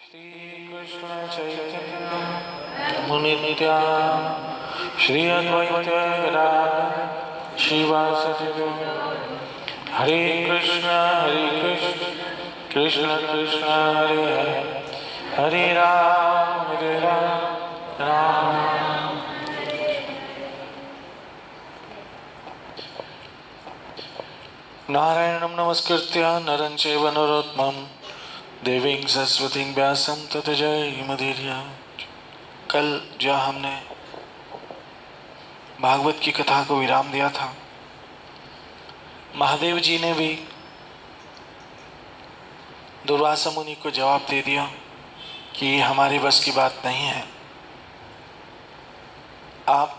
श्रीकृष्ण चैतन्य नित्यानंद श्री अद्वैत गदाधर श्रीवासदि हरे कृष्ण कृष्ण कृष्ण हरे हरे हरे राम राम नारायणं नमस्कृत्य नरं चैव नरोत्तमं देवीं सरस्वतीं व्यासं ततो जयमुदीरये। कल जो हमने भागवत की कथा को विराम दिया था, महादेव जी ने भी दुर्वासा मुनि को जवाब दे दिया कि ये हमारे बस की बात नहीं है, आप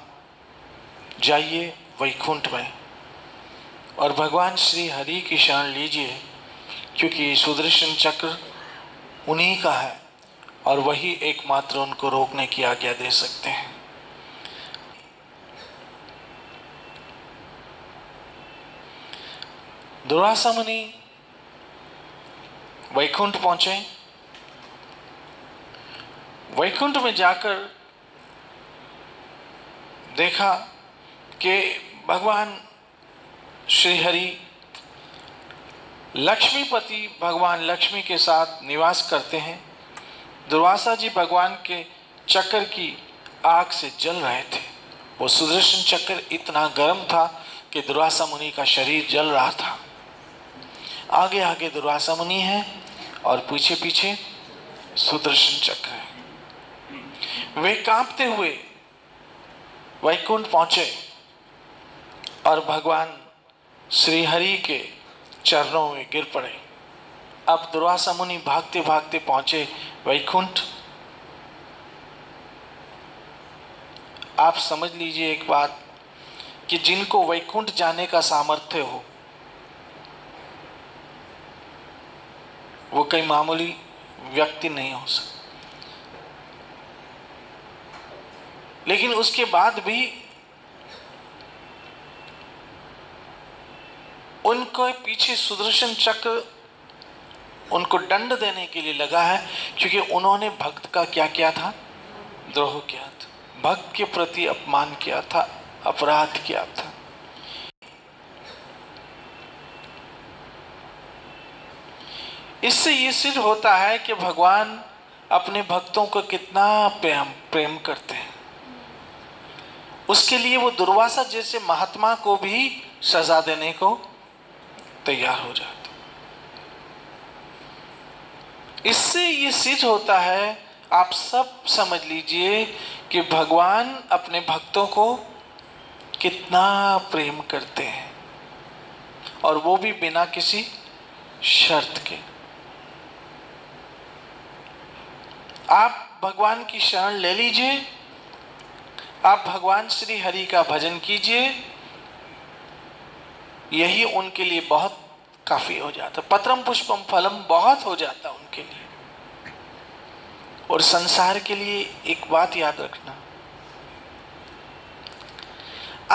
जाइए वैकुंठ में और भगवान श्री हरि की शरण लीजिए, क्योंकि सुदर्शन चक्र उन्हीं का है और वही एकमात्र उनको रोकने की आज्ञा दे सकते हैं। दुर्वासा मुनि वैकुंठ पहुंचे। वैकुंठ में जाकर देखा कि भगवान श्री हरि लक्ष्मीपति भगवान लक्ष्मी के साथ निवास करते हैं। दुर्वासा जी भगवान के चक्र की आग से जल रहे थे। वो सुदर्शन चक्र इतना गर्म था कि दुर्वासा मुनि का शरीर जल रहा था। आगे आगे दुर्वासा मुनि है और पीछे पीछे सुदर्शन चक्र है। वे कांपते हुए वैकुंठ पहुंचे और भगवान श्री हरि के चरणों में गिर पड़े। अब दुर्वासा मुनि भागते भागते पहुंचे वैकुंठ। आप समझ लीजिए एक बात कि जिनको वैकुंठ जाने का सामर्थ्य हो वो कोई मामूली व्यक्ति नहीं हो सकता, लेकिन उसके बाद भी उनको पीछे सुदर्शन चक्र उनको दंड देने के लिए लगा है, क्योंकि उन्होंने भक्त का क्या किया था? द्रोह किया था, भक्त के प्रति अपमान किया था, अपराध किया था। इससे ये सिद्ध होता है कि भगवान अपने भक्तों को कितना प्रेम करते हैं। उसके लिए वो दुर्वासा जैसे महात्मा को भी सजा देने को तैयार हो जाते। इससे ये सिद्ध होता है, आप सब समझ लीजिए कि भगवान अपने भक्तों को कितना प्रेम करते हैं, और वो भी बिना किसी शर्त के। आप भगवान की शरण ले लीजिए, आप भगवान श्री हरि का भजन कीजिए, यही उनके लिए बहुत काफी हो जाता। पत्रम पुष्पम फलम बहुत हो जाता उनके लिए। और संसार के लिए एक बात याद रखना,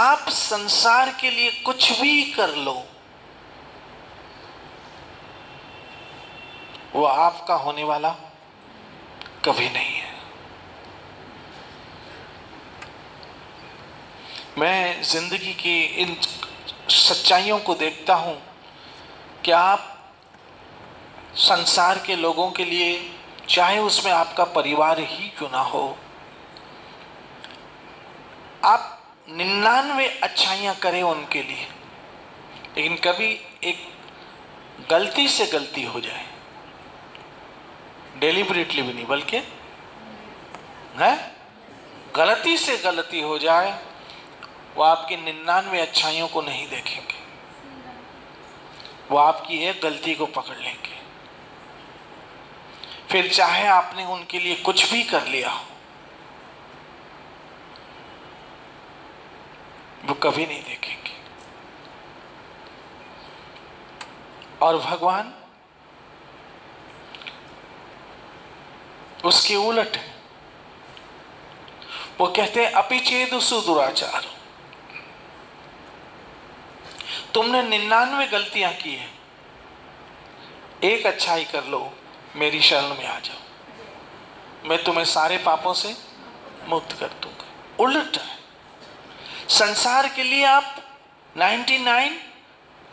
आप संसार के लिए कुछ भी कर लो, वो आपका होने वाला कभी नहीं है। मैं जिंदगी की इन सच्चाइयों को देखता हूं कि आप संसार के लोगों के लिए, चाहे उसमें आपका परिवार ही क्यों ना हो, आप 99 अच्छाइयां करें उनके लिए, लेकिन कभी एक गलती से गलती हो जाए, डेलिबरेटली भी नहीं बल्कि है गलती से गलती हो जाए, वो आपकी 99 अच्छाइयों को नहीं देखेंगे, वो आपकी एक गलती को पकड़ लेंगे। फिर चाहे आपने उनके लिए कुछ भी कर लिया हो, वो कभी नहीं देखेंगे। और भगवान उसके उलट है। वो कहते हैं अपि चेद सुदुराचार, तुमने 99 गलतियां की है, एक अच्छाई कर लो, मेरी शरण में आ जाओ। मैं तुम्हें सारे पापों से मुक्त कर दूंगा। उल्टा है। संसार के लिए आप 99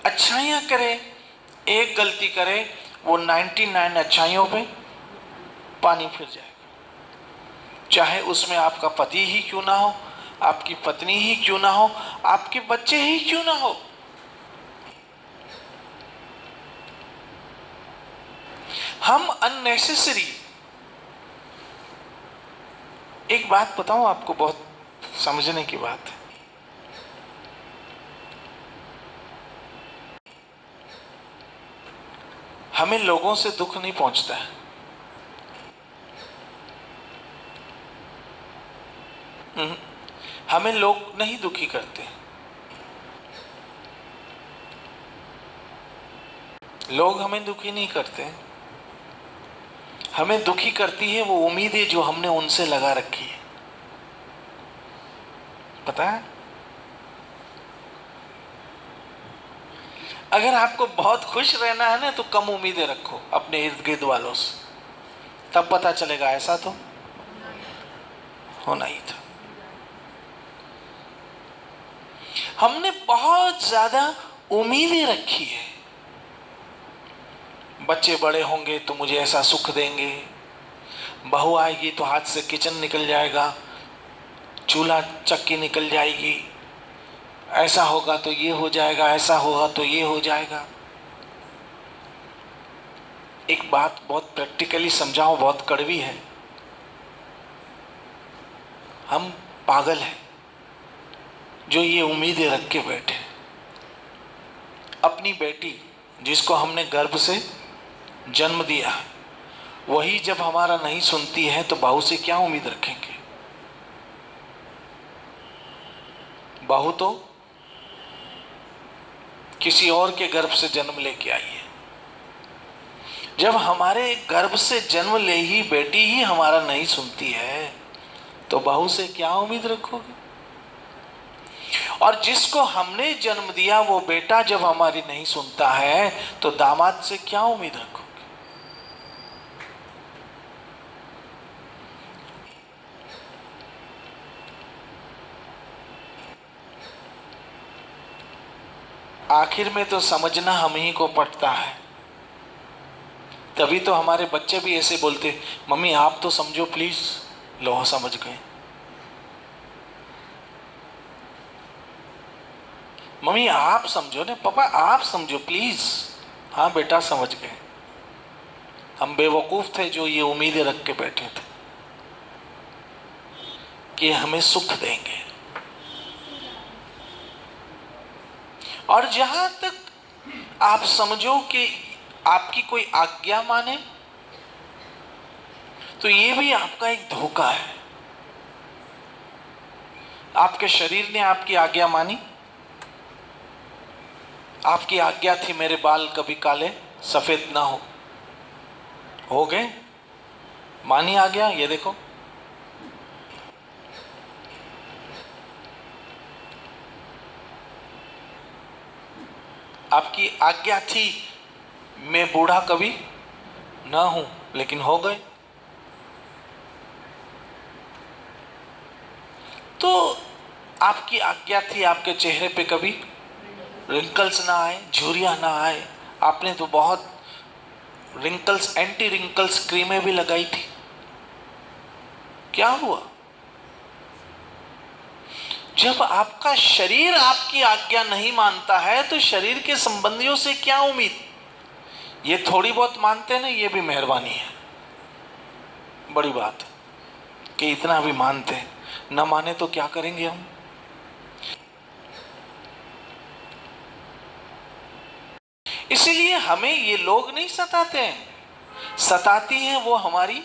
अच्छाइयां करें, एक गलती करें, वो 99 अच्छाइयों पे पानी फिर जाएगा। चाहे उसमें आपका पति ही क्यों ना हो, आपकी पत्नी ही क्यों ना हो, आपके बच्चे ही क्यों ना हो। हम अननेसेसरी, एक बात बताऊं आपको, बहुत समझने की बात है। हमें लोगों से दुख नहीं पहुंचता है। हमें लोग नहीं दुखी करते, लोग हमें दुखी नहीं करते। हमें दुखी करती है वो उम्मीदें जो हमने उनसे लगा रखी है। पता है, अगर आपको बहुत खुश रहना है ना, तो कम उम्मीदें रखो अपने इर्द गिर्द वालों से, तब पता चलेगा ऐसा तो होना ही था। हमने बहुत ज्यादा उम्मीदें रखी है। बच्चे बड़े होंगे तो मुझे ऐसा सुख देंगे, बहू आएगी तो हाथ से किचन निकल जाएगा, चूल्हा चक्की निकल जाएगी, ऐसा होगा तो ये हो जाएगा, ऐसा होगा तो ये हो जाएगा। एक बात बहुत प्रैक्टिकली समझाऊं, बहुत कड़वी है। हम पागल हैं जो ये उम्मीदें रख के बैठे। अपनी बेटी जिसको हमने गर्भ से जन्म दिया, वही जब हमारा नहीं सुनती है तो बहू से क्या उम्मीद रखेंगे। बहू तो किसी और के गर्भ से जन्म लेके आई है। जब हमारे गर्भ से जन्म ले ही बेटी ही हमारा नहीं सुनती है, तो बहू से क्या उम्मीद रखोगे। और जिसको हमने जन्म दिया वो बेटा जब हमारी नहीं सुनता है, तो दामाद से क्या उम्मीद रखोगे। आखिर में तो समझना हम ही को पड़ता है। तभी तो हमारे बच्चे भी ऐसे बोलते, मम्मी आप तो समझो प्लीज। लो समझ गए। मम्मी आप समझो ना, पापा आप समझो प्लीज। हाँ बेटा समझ गए। हम बेवकूफ थे जो ये उम्मीदें रख के बैठे थे कि हमें सुख देंगे। और जहां तक आप समझो कि आपकी कोई आज्ञा माने, तो ये भी आपका एक धोखा है। आपके शरीर ने आपकी आज्ञा मानी। आपकी आज्ञा थी मेरे बाल कभी काले सफेद ना हो गए, मानी आज्ञा। ये देखो, आपकी आज्ञा थी मैं बूढ़ा कभी ना हूं, लेकिन हो गए। तो आपकी आज्ञा थी आपके चेहरे पे कभी रिंकल्स ना आए, झुर्रियां ना आए। आपने तो बहुत रिंकल्स, एंटी रिंकल्स क्रीमें भी लगाई थी। क्या हुआ? जब आपका शरीर आपकी आज्ञा नहीं मानता है, तो शरीर के संबंधियों से क्या उम्मीद। ये थोड़ी बहुत मानते हैं ना, ये भी मेहरबानी है, बड़ी बात कि इतना भी मानते हैं। न माने तो क्या करेंगे हम। इसीलिए हमें ये लोग नहीं सताते हैं, सताती हैं वो हमारी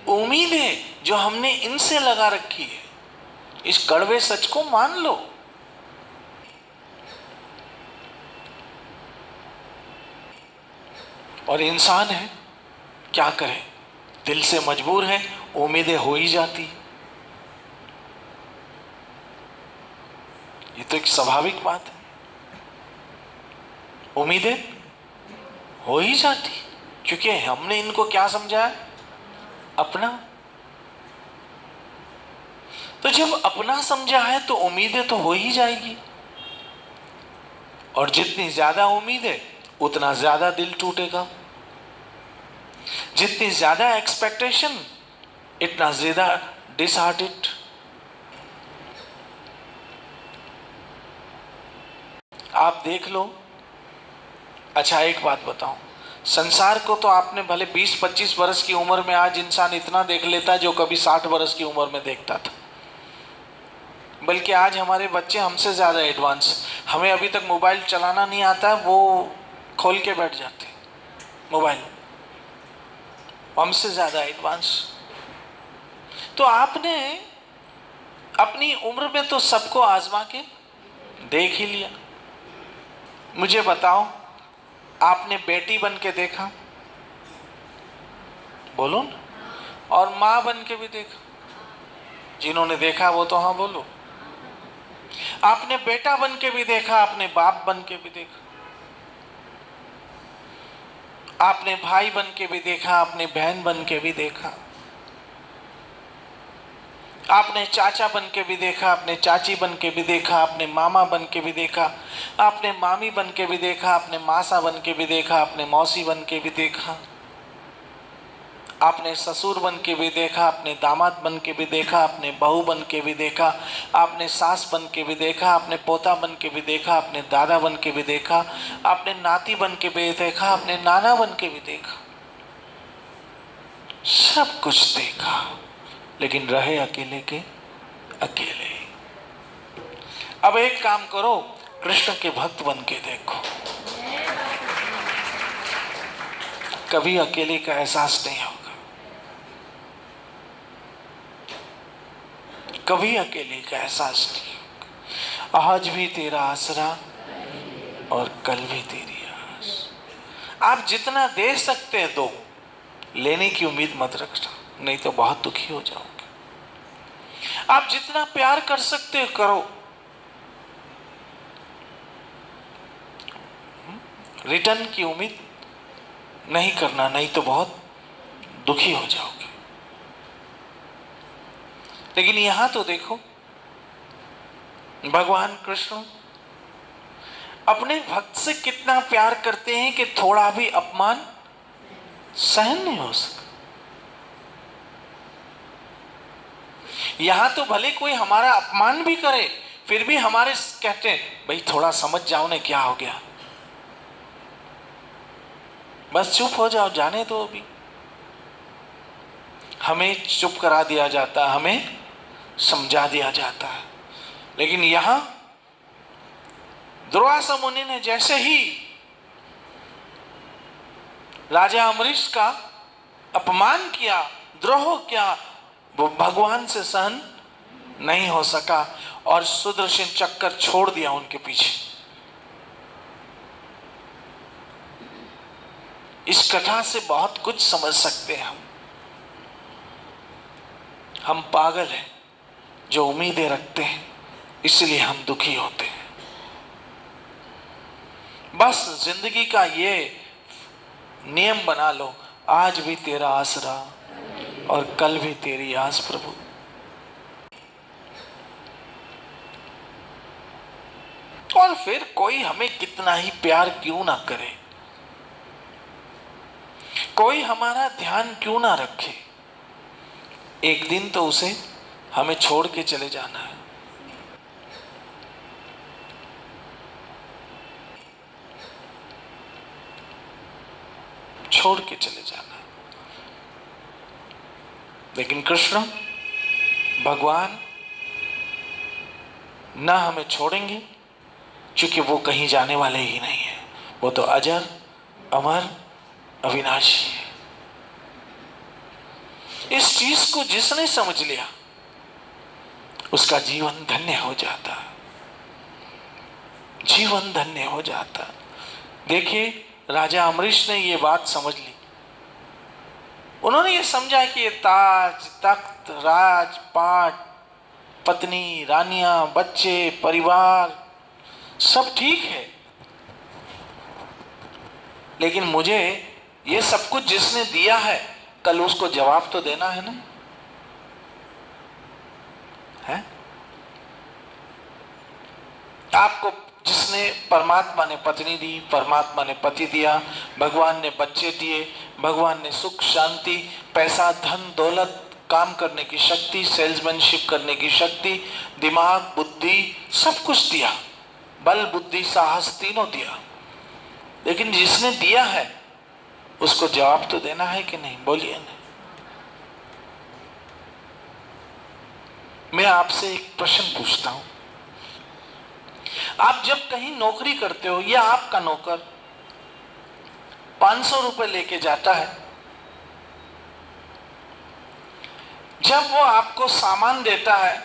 उम्मीदें जो हमने इनसे लगा रखी है। इस कड़वे सच को मान लो। और इंसान है, क्या करे, दिल से मजबूर है, उम्मीदें हो ही जाती। ये तो एक स्वाभाविक बात है, उम्मीदें हो ही जाती, क्योंकि हमने इनको क्या समझा है, अपना। तो जब अपना समझा है तो उम्मीदें तो हो ही जाएगी, और जितनी ज्यादा उम्मीद है उतना ज्यादा दिल टूटेगा, जितनी ज्यादा एक्सपेक्टेशन इतना ज्यादा डिसहार्टेड। आप देख लो। अच्छा एक बात बताऊं, संसार को तो आपने भले 20-25 वर्ष की उम्र में आज इंसान इतना देख लेता है जो कभी 60 वर्ष की उम्र में देखता था। बल्कि आज हमारे बच्चे हमसे ज्यादा एडवांस, हमें अभी तक मोबाइल चलाना नहीं आता, वो खोल के बैठ जाते मोबाइल, हमसे ज्यादा एडवांस। तो आपने अपनी उम्र में तो सबको आजमा के देख ही लिया। मुझे बताओ, आपने बेटी बन के देखा? बोलो ना। और मां बन के भी देखा? जिन्होंने देखा वो तो हाँ बोलो। आपने बेटा बन के भी देखा, आपने बाप बन के भी देखा, आपने भाई बन के भी देखा, आपने बहन बन के भी देखा, आपने चाचा बन के भी देखा, आपने चाची बन के भी देखा, आपने मामा बन के भी देखा, आपने मामी बन के भी देखा, आपने मासा बन के भी देखा, आपने मौसी बन के भी देखा, आपने ससुर बन के भी देखा, आपने दामाद बन के भी देखा, आपने बहू बन के भी देखा, आपने सास बन के भी देखा, आपने पोता बन के भी देखा, आपने दादा बन के भी देखा, आपने नाती बन के भी देखा, आपने नाना बन के भी देखा, सब कुछ देखा, लेकिन रहे अकेले के अकेले। अब एक काम करो, कृष्ण के भक्त बन के देखो, कभी अकेले का एहसास नहीं होगा, कभी अकेले का एहसास नहीं होगा। आज भी तेरा आसरा और कल भी तेरी आस। आप जितना दे सकते हैं दो, लेने की उम्मीद मत रखना, नहीं तो बहुत दुखी हो जाओगे। आप जितना प्यार कर सकते हो करो, रिटर्न की उम्मीद नहीं करना, नहीं तो बहुत दुखी हो जाओगे। लेकिन यहां तो देखो, भगवान कृष्ण अपने भक्त से कितना प्यार करते हैं कि थोड़ा भी अपमान सहन नहीं हो सकता। यहां तो भले कोई हमारा अपमान भी करे, फिर भी हमारे कहते हैं भाई थोड़ा समझ जाओ ना, क्या हो गया, बस चुप हो जाओ, जाने दो। अभी हमें चुप करा दिया जाता, हमें समझा दिया जाता है। लेकिन यहां दुर्वासा मुनि ने जैसे ही राजा अम्बरीश का अपमान किया, द्रोह किया, वो भगवान से सहन नहीं हो सका और सुदर्शन चक्कर छोड़ दिया उनके पीछे। इस कथा से बहुत कुछ समझ सकते हैं हम पागल हैं जो उम्मीदें रखते हैं, इसलिए हम दुखी होते हैं। बस जिंदगी का ये नियम बना लो, आज भी तेरा आसरा और कल भी तेरी आस प्रभु। और फिर कोई हमें कितना ही प्यार क्यों ना करे, कोई हमारा ध्यान क्यों ना रखे, एक दिन तो उसे हमें छोड़ के चले जाना है। छोड़ के चले जाना है। लेकिन कृष्ण भगवान ना हमें छोड़ेंगे, क्योंकि वो कहीं जाने वाले ही नहीं है। वो तो अजर अमर अविनाशी है। इस चीज को जिसने समझ लिया उसका जीवन धन्य हो जाता, जीवन धन्य हो जाता। देखिए राजा अम्बरीश ने ये बात समझ ली। उन्होंने ये समझा कि ये ताज तख्त राज पाट पत्नी रानियां बच्चे परिवार सब ठीक है, लेकिन मुझे ये सब कुछ जिसने दिया है कल उसको जवाब तो देना है ना, है? आपको जिसने, परमात्मा ने पत्नी दी, परमात्मा ने पति दिया, भगवान ने बच्चे दिए, भगवान ने सुख शांति, पैसा, धन दौलत, काम करने की शक्ति, सेल्समैनशिप करने की शक्ति, दिमाग, बुद्धि, सब कुछ दिया, बल बुद्धि साहस तीनों दिया। लेकिन जिसने दिया है उसको जवाब तो देना है कि नहीं? बोलिए ना। मैं आपसे एक प्रश्न पूछता हूं, आप जब कहीं नौकरी करते हो या आपका नौकर 500 रुपए लेके जाता है, जब वो आपको सामान देता है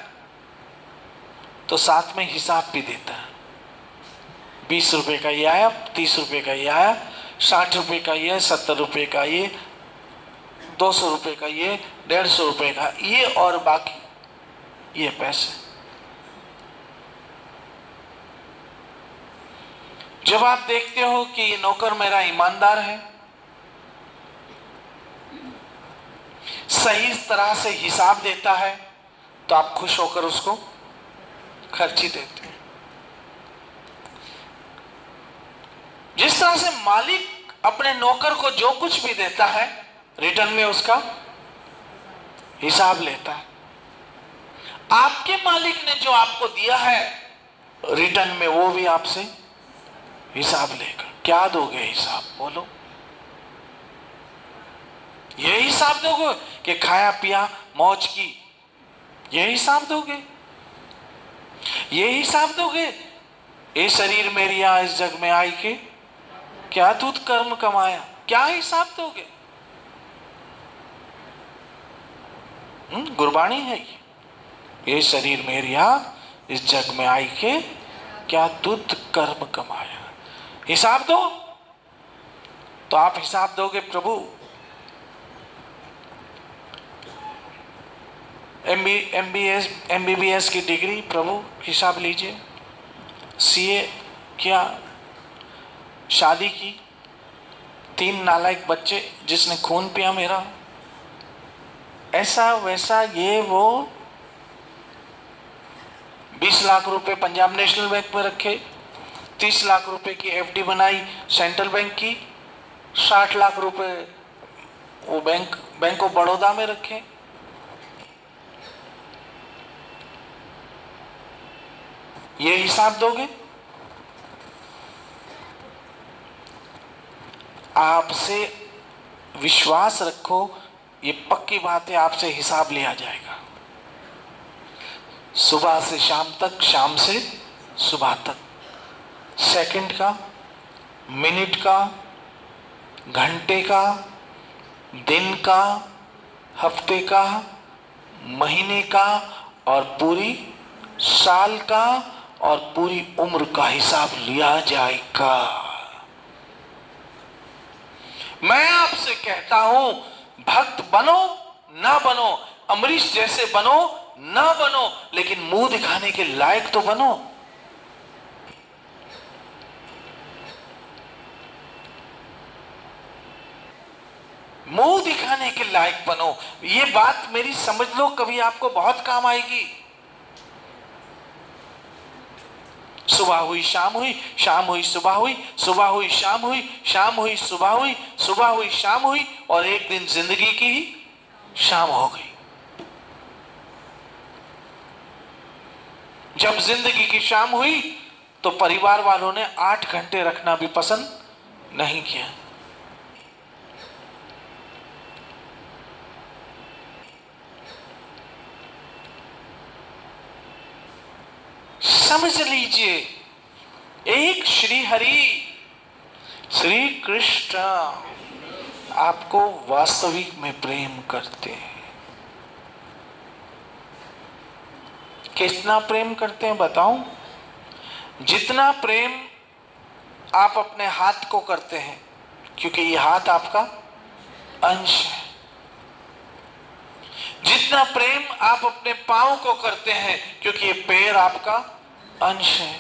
तो साथ में हिसाब भी देता है। 20 रुपए का ये आया, 30 रुपए का ये आया, 60 रुपए का ये, 70 रुपए का ये, 200 रुपए का ये, 150 रुपए का ये, और बाकी ये पैसे। जब आप देखते हो कि ये नौकर मेरा ईमानदार है, सही तरह से हिसाब देता है, तो आप खुश होकर उसको खर्ची देते हैं। जिस तरह से मालिक अपने नौकर को जो कुछ भी देता है, रिटर्न में उसका हिसाब लेता है। आपके मालिक ने जो आपको दिया है, रिटर्न में वो भी आपसे हिसाब लेगा। क्या दोगे हिसाब? बोलो। ये हिसाब दोगे कि खाया पिया मौज की? ये हिसाब दोगे? ये हिसाब दोगे ये शरीर मेरी यहाँ इस जग में आई के क्या तूत कर्म कमाया? क्या हिसाब दोगे? गुरबाणी है ये शरीर मेरी यहाँ इस जग में आई के क्या तुत कर्म कमाया? हिसाब दो। तो आप हिसाब दोगे प्रभु। MBBS की डिग्री, प्रभु हिसाब लीजिए। CA क्या? शादी की, 3 नालायक बच्चे, जिसने खून पिया मेरा, ऐसा वैसा ये वो। 20 लाख रुपए पंजाब नेशनल बैंक में रखे, 30 लाख रुपए की FD बनाई सेंट्रल बैंक की, 60 लाख रुपए वो बैंक ऑफ बड़ौदा में रखे। ये हिसाब दोगे? आपसे विश्वास रखो, ये पक्की बात है, आपसे हिसाब लिया जाएगा। सुबह से शाम तक, शाम से सुबह तक, सेकंड का, मिनट का, घंटे का, दिन का, हफ्ते का, महीने का, और पूरी साल का, और पूरी उम्र का हिसाब लिया जाएगा। मैं आपसे कहता हूं, भक्त बनो ना बनो, अमरीश जैसे बनो ना बनो, लेकिन मुंह दिखाने के लायक तो बनो। मुंह दिखाने के लायक बनो। ये बात मेरी समझ लो, कभी आपको बहुत काम आएगी। सुबह हुई शाम हुई, शाम हुई सुबह हुई, सुबह हुई शाम हुई, शाम हुई सुबह हुई, सुबह हुई शाम हुई, और एक दिन जिंदगी की ही शाम हो गई। जब जिंदगी की शाम हुई तो परिवार वालों ने 8 घंटे रखना भी पसंद नहीं किया। समझ लीजिए, एक श्री हरि श्री कृष्ण आपको वास्तविक में प्रेम करते हैं। कितना प्रेम करते हैं बताऊं? जितना प्रेम आप अपने हाथ को करते हैं, क्योंकि ये हाथ आपका अंश है। जितना प्रेम आप अपने पांव को करते हैं, क्योंकि ये पैर आपका अंश है।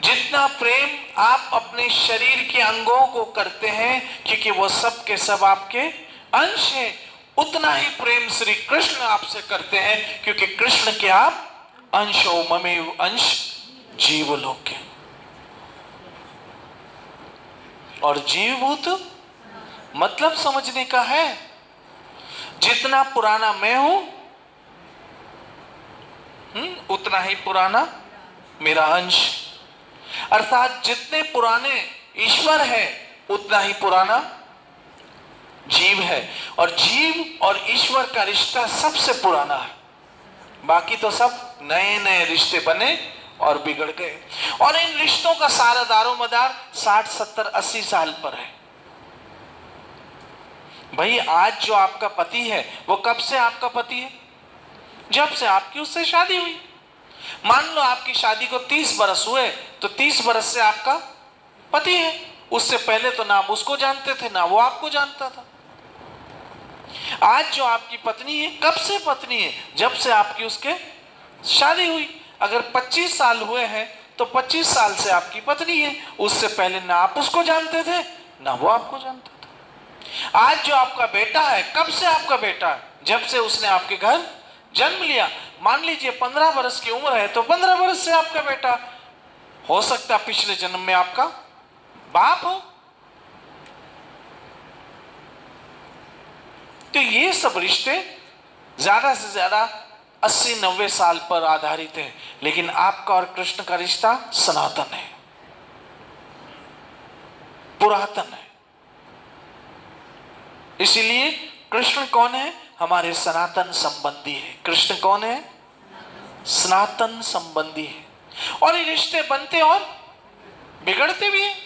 जितना प्रेम आप अपने शरीर के अंगों को करते हैं, क्योंकि वो सब के सब आपके अंश हैं, उतना ही प्रेम श्री कृष्ण आपसे करते हैं, क्योंकि कृष्ण के आप अंश हो। ममेव अंश जीवलोक के। और जीवभूत मतलब समझने का है, जितना पुराना मैं हूं उतना ही पुराना मेरा अंश, अर्थात जितने पुराने ईश्वर है उतना ही पुराना जीव है। और जीव और ईश्वर का रिश्ता सबसे पुराना है, बाकी तो सब नए नए रिश्ते बने और बिगड़ गए। और इन रिश्तों का सारा दारोमदार 60, 70, 80 साल पर है। भाई आज जो आपका पति है वो कब से आपका पति है? जब से आपकी उससे शादी हुई। मान लो आपकी शादी को 30 बरस हुए तो 30 बरस से आपका पति है। उससे पहले तो ना आप उसको जानते थे ना वो आपको जानता था। आज जो आपकी पत्नी है कब से पत्नी है? जब से आपकी उसके शादी हुई। अगर 25 साल हुए हैं तो 25 साल से आपकी पत्नी है। उससे पहले ना आप उसको जानते थे ना वो आपको जानता था। आज जो आपका बेटा है कब से आपका बेटा है? जब से उसने आपके घर जन्म लिया। मान लीजिए 15 बरस की उम्र है तो 15 बरस से आपका बेटा। हो सकता है पिछले जन्म में आपका बाप हो। तो ये सब रिश्ते ज्यादा से ज्यादा 80-90 साल पर आधारित है। लेकिन आपका और कृष्ण का रिश्ता सनातन है, पुरातन है। इसीलिए कृष्ण कौन है? हमारे सनातन संबंधी है। कृष्ण कौन है? सनातन संबंधी है। और ये रिश्ते बनते और बिगड़ते भी हैं।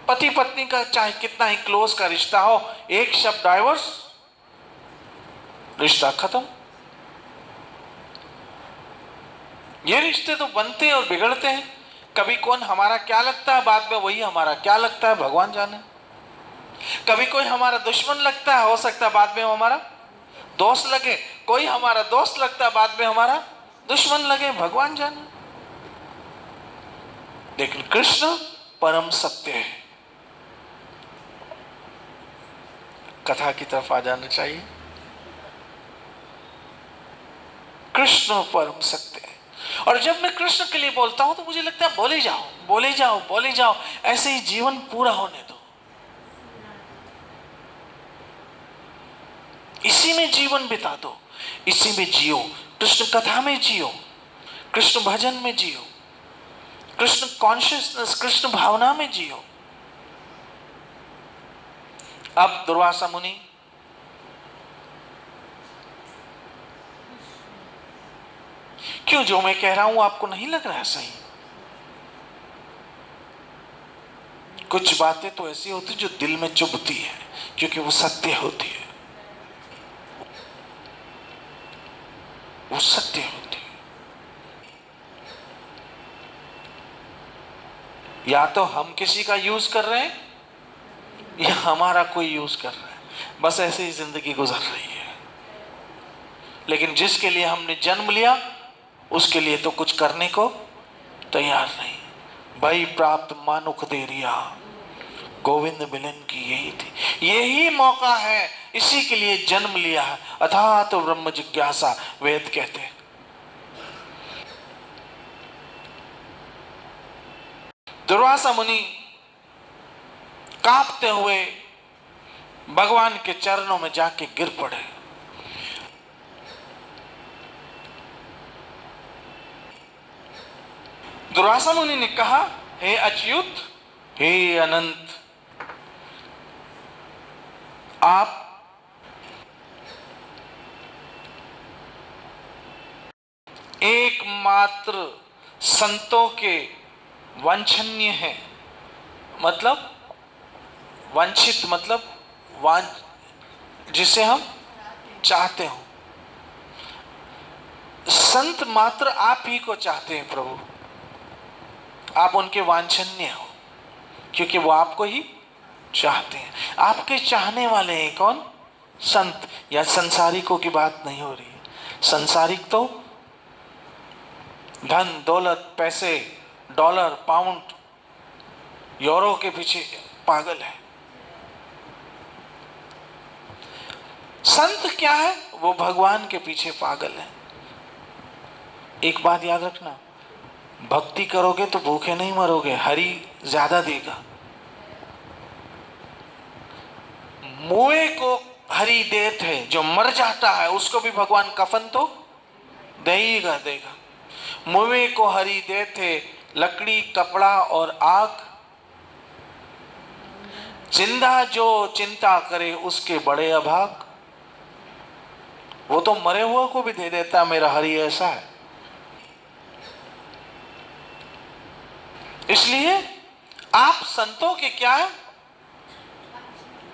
पति पत्नी का चाहे कितना ही क्लोज का रिश्ता हो, एक शब्द डाइवोर्स, रिश्ता खत्म। ये रिश्ते तो बनते और बिगड़ते हैं। कभी कौन हमारा क्या लगता है, बाद में वही हमारा क्या लगता है भगवान जाने। कभी कोई हमारा दुश्मन लगता है, हो सकता है बाद में हमारा दोस्त लगे। कोई हमारा दोस्त लगता है, बाद में हमारा दुश्मन लगे, भगवान जाने। लेकिन कृष्ण परम सत्य है। कथा की तरफ आ जाना चाहिए। कृष्ण परम सत्य है। और जब मैं कृष्ण के लिए बोलता हूं तो मुझे लगता है बोले जाओ बोले जाओ बोले जाओ, ऐसे ही जीवन पूरा होने दो, इसी में जीवन बिता दो, इसी में जियो, कृष्ण कथा में जियो, कृष्ण भजन में जियो, कृष्ण कॉन्शियसनेस, कृष्ण भावना में जियो। अब दुर्वासा मुनि क्यों जो मैं कह रहा हूं आपको नहीं लग रहा है सही? कुछ बातें तो ऐसी होती जो दिल में चुभती है क्योंकि वो सत्य होती है, वो सत्य होती है। या तो हम किसी का यूज कर रहे हैं या हमारा कोई यूज कर रहा है, बस ऐसे ही जिंदगी गुजर रही है। लेकिन जिसके लिए हमने जन्म लिया उसके लिए तो कुछ करने को तैयार नहीं। भई प्राप्त मानुख देरिया, गोविंद मिलन की यही थी, यही मौका है, इसी के लिए जन्म लिया है। अथाह तो ब्रह्म जिज्ञासा वेद कहते हैं। दुर्वासा मुनि कांपते हुए भगवान के चरणों में जाके गिर पड़े। दुर्वासा मुनि ने कहा, हे अच्युत, हे अनंत, आप एकमात्र संतों के वांछनीय हैं। मतलब वांछित मतलब जिसे हम चाहते हो। संत मात्र आप ही को चाहते हैं प्रभु, आप उनके वांछनीय हो क्योंकि वो आपको ही चाहते हैं। आपके चाहने वाले हैं कौन? संत। या संसारिकों की बात नहीं हो रही है। संसारिक तो धन दौलत पैसे डॉलर पाउंड यूरो के पीछे पागल है। संत क्या है? वो भगवान के पीछे पागल है। एक बात याद रखना, भक्ति करोगे तो भूखे नहीं मरोगे, हरि ज्यादा देगा। मुए को हरि देते हैं, जो मर जाता है उसको भी भगवान कफन तो देगा देगा। मुए को हरि देते लकड़ी, कपड़ा और आग। जिंदा जो चिंता करे उसके बड़े अभाग। वो तो मरे हुए को भी दे देता, मेरा हरि ऐसा है। इसलिए आप संतों के क्या है,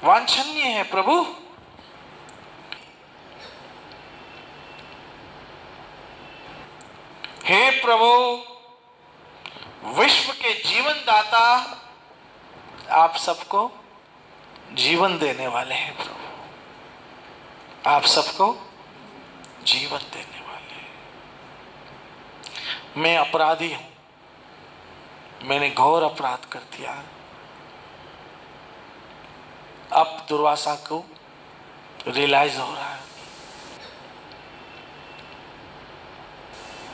वांछनीय है प्रभु। हे प्रभु, विश्व के जीवन दाता, आप सबको जीवन देने वाले हैं प्रभु, आप सबको जीवन देने वाले हैं। मैं अपराधी हूं, मैंने घोर अपराध कर दिया। अब दुर्वासा को रियलाइज हो रहा है,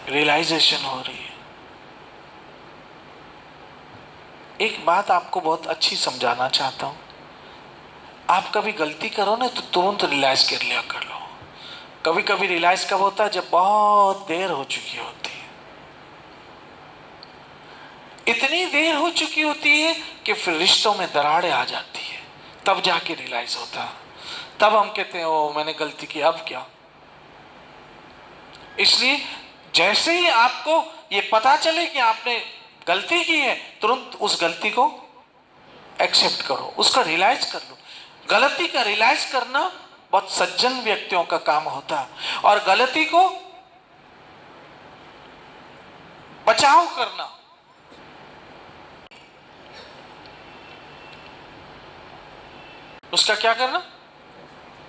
रियलाइजेशन हो रही है। एक बात आपको बहुत अच्छी समझाना चाहता हूं, आप कभी गलती करो ना तो तुरंत रियलाइज कर लिया कर लो। कभी कभी रियलाइज कब होता है, जब बहुत देर हो चुकी होती है। इतनी देर हो चुकी होती है कि फिर रिश्तों में दरारें आ जाती है, तब जाके रियलाइज होता है। तब हम कहते हैं ओ मैंने गलती की, अब क्या। इसलिए जैसे ही आपको ये पता चले कि आपने गलती की है, तुरंत उस गलती को एक्सेप्ट करो, उसका रियलाइज कर लो। गलती का रियलाइज करना बहुत सज्जन व्यक्तियों का काम होता है, और गलती को बचाव करना उसका क्या करना,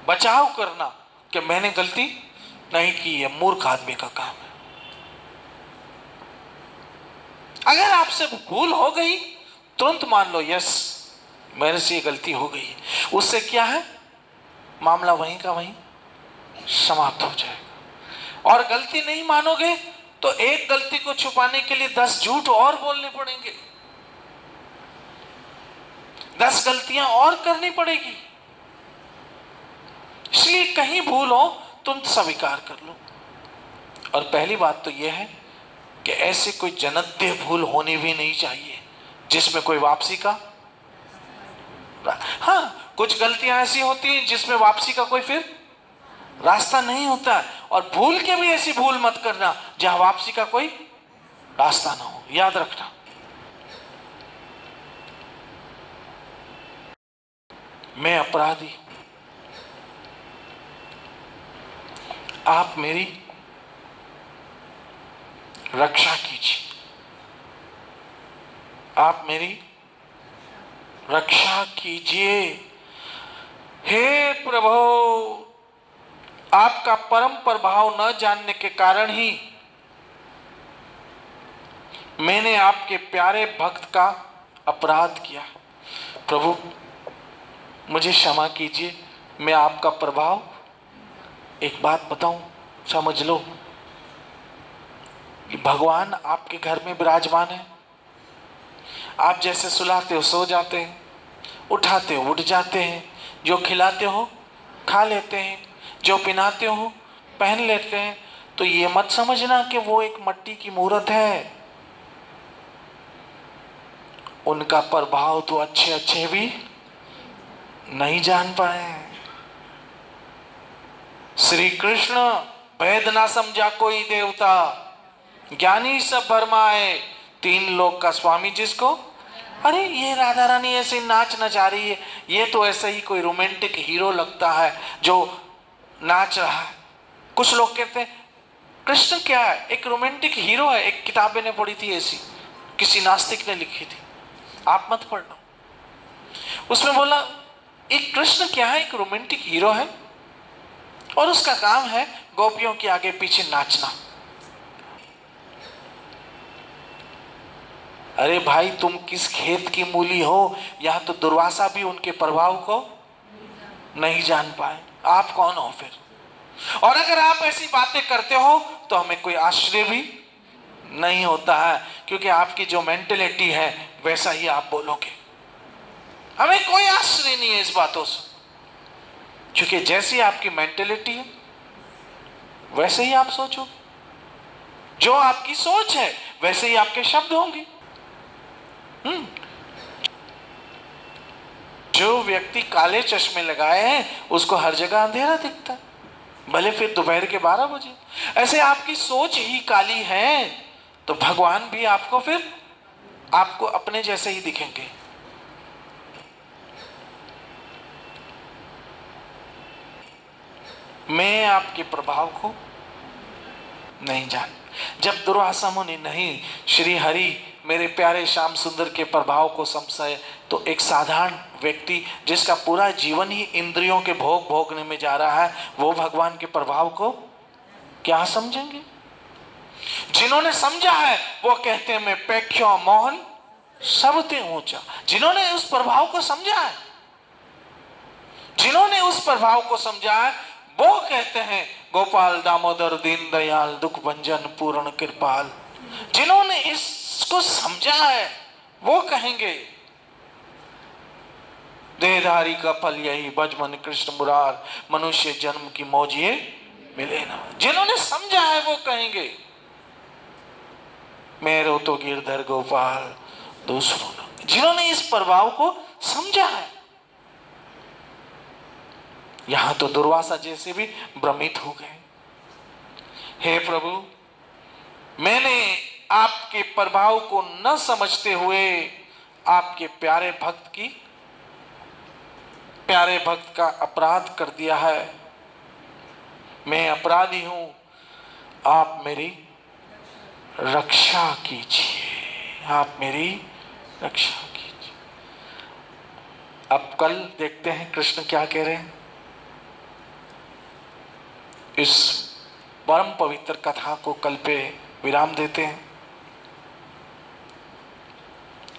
बचाव करना, कि मैंने गलती नहीं की है, मूर्ख आदमी का काम है। अगर आपसे भूल हो गई तुरंत मान लो यस मेरे से ये गलती हो गई, उससे क्या है, मामला वहीं का वहीं समाप्त हो जाएगा। और गलती नहीं मानोगे तो एक गलती को छुपाने के लिए 10 झूठ और बोलने पड़ेंगे, 10 गलतियां और करनी पड़ेगी। इसलिए कहीं भूल हो तुम स्वीकार कर लो। और पहली बात तो यह है कि ऐसे कोई जन्मतः भूल होनी भी नहीं चाहिए जिसमें कोई वापसी का, हाँ कुछ गलतियां ऐसी होती हैं जिसमें वापसी का कोई फिर रास्ता नहीं होता, और भूल के भी ऐसी भूल मत करना जहां वापसी का कोई रास्ता ना हो। याद रखना, मैं अपराधी, आप मेरी रक्षा कीजिए, आप मेरी रक्षा कीजिए। हे प्रभु, आपका परम प्रभाव न जानने के कारण ही मैंने आपके प्यारे भक्त का अपराध किया। प्रभु मुझे क्षमा कीजिए, मैं आपका प्रभाव, एक बात बताऊं समझ लो कि भगवान आपके घर में विराजमान है। आप जैसे सुलाते हो सो जाते हैं, उठाते हो उठ जाते हैं, जो खिलाते हो खा लेते हैं, जो पहनाते हो पहन लेते हैं। तो ये मत समझना कि वो एक मट्टी की मूर्त है, उनका प्रभाव तो अच्छे अच्छे भी नहीं जान पाए। श्री कृष्ण भेद ना समझा कोई देवता, ज्ञानी सब भरमाए, 3 लोक का स्वामी जिसको। अरे ये राधा रानी ऐसे नाच नचा रही है, ये तो ऐसे ही कोई रोमांटिक हीरो लगता है जो नाच रहा है। कुछ लोग कहते हैं कृष्ण क्या है, एक रोमांटिक हीरो है। एक किताब मैंने पढ़ी थी ऐसी, किसी नास्तिक ने लिखी थी, आप मत पढ़ना। उसमें बोला एक कृष्ण क्या है, एक रोमांटिक हीरो है और उसका काम है गोपियों के आगे पीछे नाचना। अरे भाई तुम किस खेत की मूली हो, यहां तो दुर्वासा भी उनके प्रभाव को नहीं जान पाए, आप कौन हो फिर। और अगर आप ऐसी बातें करते हो तो हमें कोई आश्चर्य भी नहीं होता है, क्योंकि आपकी जो मेंटेलिटी है वैसा ही आप बोलोगे। हमें कोई आश्चर्य नहीं है इस बातों से, क्योंकि जैसी आपकी मेंटेलिटी है वैसे ही आप सोचोगे। जो आपकी सोच है वैसे ही आपके शब्द होंगे। जो व्यक्ति काले चश्मे लगाए हैं उसको हर जगह अंधेरा दिखता है, भले फिर दोपहर के 12 बजे। ऐसे आपकी सोच ही काली है तो भगवान भी आपको अपने जैसे ही दिखेंगे। मैं आपके प्रभाव को नहीं जान। जब दुर्वासा मुनि नहीं, श्री हरि मेरे प्यारे श्याम सुंदर के प्रभाव को समझे, तो एक साधारण व्यक्ति जिसका पूरा जीवन ही इंद्रियों के भोग भोगने में जा रहा है, वो भगवान के प्रभाव को क्या समझेंगे? जिन्होंने समझा है वो कहते हैं मैं पेख्यो मोहन सबते ऊंचा। जिन्होंने उस प्रभाव को समझा है, जिन्होंने उस प्रभाव को समझा है, वो कहते हैं गोपाल दामोदर दीन दयाल दुख भंजन पूर्ण कृपाल। जिन्होंने इसको समझा है वो कहेंगे देहधारी का फल यही बजमन कृष्ण मुरार, मनुष्य जन्म की मौज ये मिले ना। जिन्होंने समझा है वो कहेंगे मेरो तो गिरधर गोपाल दूसरों ना। जिन्होंने इस प्रभाव को समझा है, यहां तो दुर्वासा जैसे भी भ्रमित हो गए। हे प्रभु, मैंने आपके प्रभाव को न समझते हुए आपके प्यारे भक्त का अपराध कर दिया है। मैं अपराधी हूं, आप मेरी रक्षा कीजिए, आप मेरी रक्षा कीजिए। अब कल देखते हैं कृष्ण क्या कह रहे हैं। इस परम पवित्र कथा को कल पे विराम देते हैं,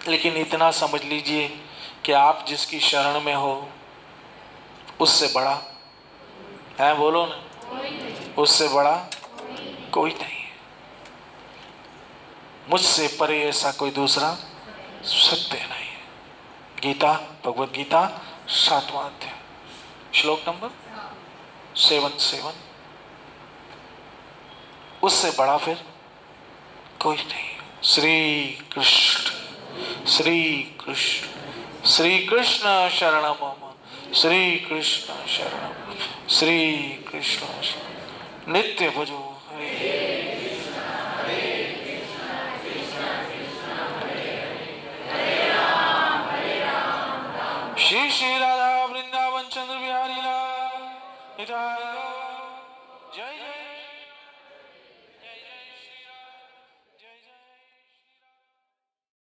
लेकिन इतना समझ लीजिए कि आप जिसकी शरण में हो उससे बड़ा है, बोलो ना, उससे बड़ा कोई नहीं है। मुझसे परे ऐसा कोई दूसरा सत्य नहीं है। गीता, भगवत गीता 7वां अध्याय श्लोक नंबर 7। उससे बड़ा फिर कोई नहीं। श्री कृष्ण श्री कृष्ण श्री कृष्ण शरणम मम, श्री कृष्ण शरणम, श्री कृष्ण शरणम। नित्य भजो हरे श्री श्री राधा वृंदावन चंद्र बिहारी लाल।